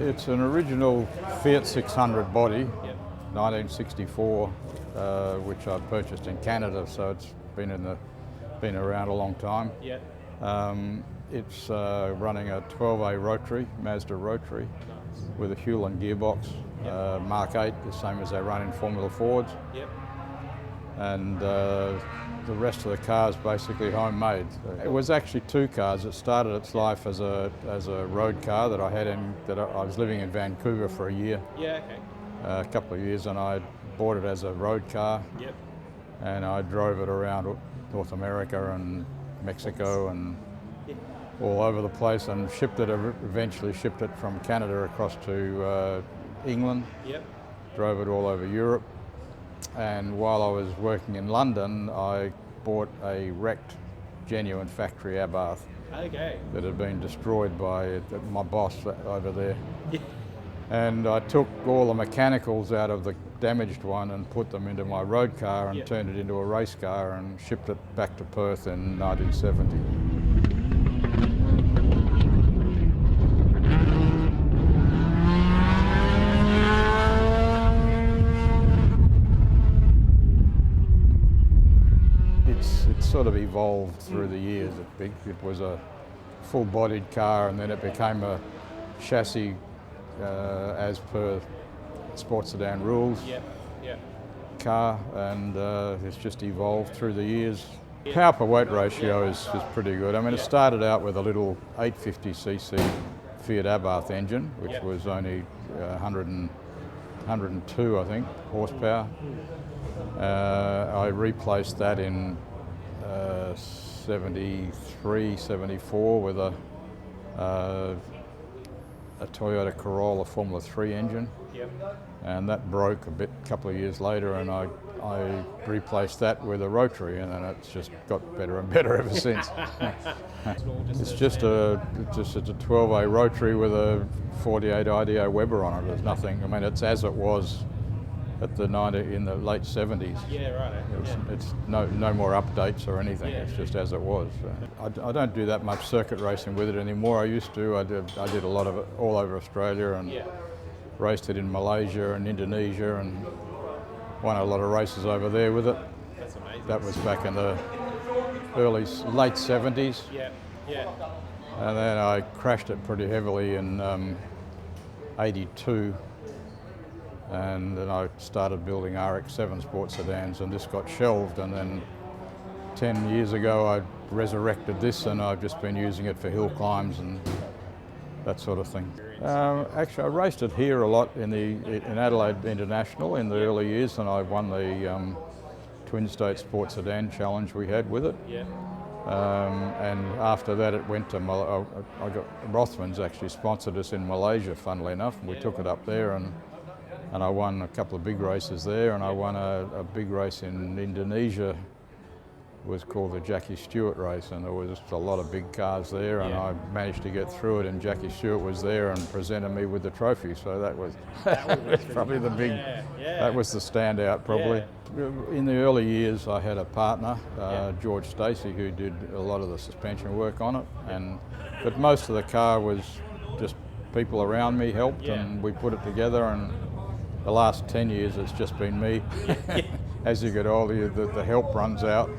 It's an original Fiat 600 body, Yep. 1964, which I purchased in Canada, so it's been around a long time. Yep. It's running a 12A Rotary, Mazda Rotary, Nice. with a Hewland gearbox, Yep. Mark 8, the same as they run in Formula Fords. Yep. And the rest of the car is basically homemade. It was actually two cars. It started its life as a road car that I had I was living in Vancouver for a year, Yeah. Okay. a couple of years, and I bought it as a road car, Yep. and I drove it around North America and Mexico and Yeah. all over the place, and eventually shipped it from Canada across to England, Yep. drove it all over Europe. And while I was working in London, I bought a wrecked, genuine factory Abarth Okay. that had been destroyed by my boss over there. Yeah. And I took all the mechanicals out of the damaged one and put them into my road car and Yep. turned it into a race car and shipped it back to Perth in 1970. It's sort of evolved through the years. It was a full-bodied car, and then it became a chassis as per Sports Sedan rules Yep. Yep. car, and it's just evolved through the years. Power per weight ratio is pretty good. I mean, it started out with a little 850cc Fiat Abarth engine, which Yep. was only 102, I think, horsepower. I replaced that in 73, 74 with a Toyota Corolla Formula 3 engine, Yep. and that broke a couple of years later, and I replaced that with a Rotary, and then it's just got better and better ever since. It's just a 12A Rotary with a 48 IDO Weber on it. There's nothing. I mean, it's as it was in the late 70s. Yeah. Right. It's no more updates or anything. Yeah. It's just as it was. I don't do that much circuit racing with it anymore. I used to. I did a lot of it all over Australia, and Yeah. raced it in Malaysia and Indonesia, and won a lot of races over there with it. That's amazing. That was back in the late 70s, Yeah. Yeah. and then I crashed it pretty heavily in 82. And then I started building RX-7 sports sedans, and this got shelved, and then 10 years ago I resurrected this, and I've just been using it for hill climbs and that sort of thing. Actually, I raced it here a lot in Adelaide International in the early years, and I won the Twin State Sports Sedan Challenge we had with it. Yeah. And after that it went to Rothmans actually sponsored us in Malaysia, funnily enough, and we took it up there, and I won a couple of big races there, and I won a big race in Indonesia. It was called the Jackie Stewart race, and there was a lot of big cars there, and I managed to get through it, and Jackie Stewart was there and presented me with the trophy, so that was probably the big, that was the standout probably. Yeah. In the early years I had a partner, George Stacey, who did a lot of the suspension work on it, but most of the car was just people around me helped, and we put it together, and the last 10 years it's just been me. As you get older, the help runs out.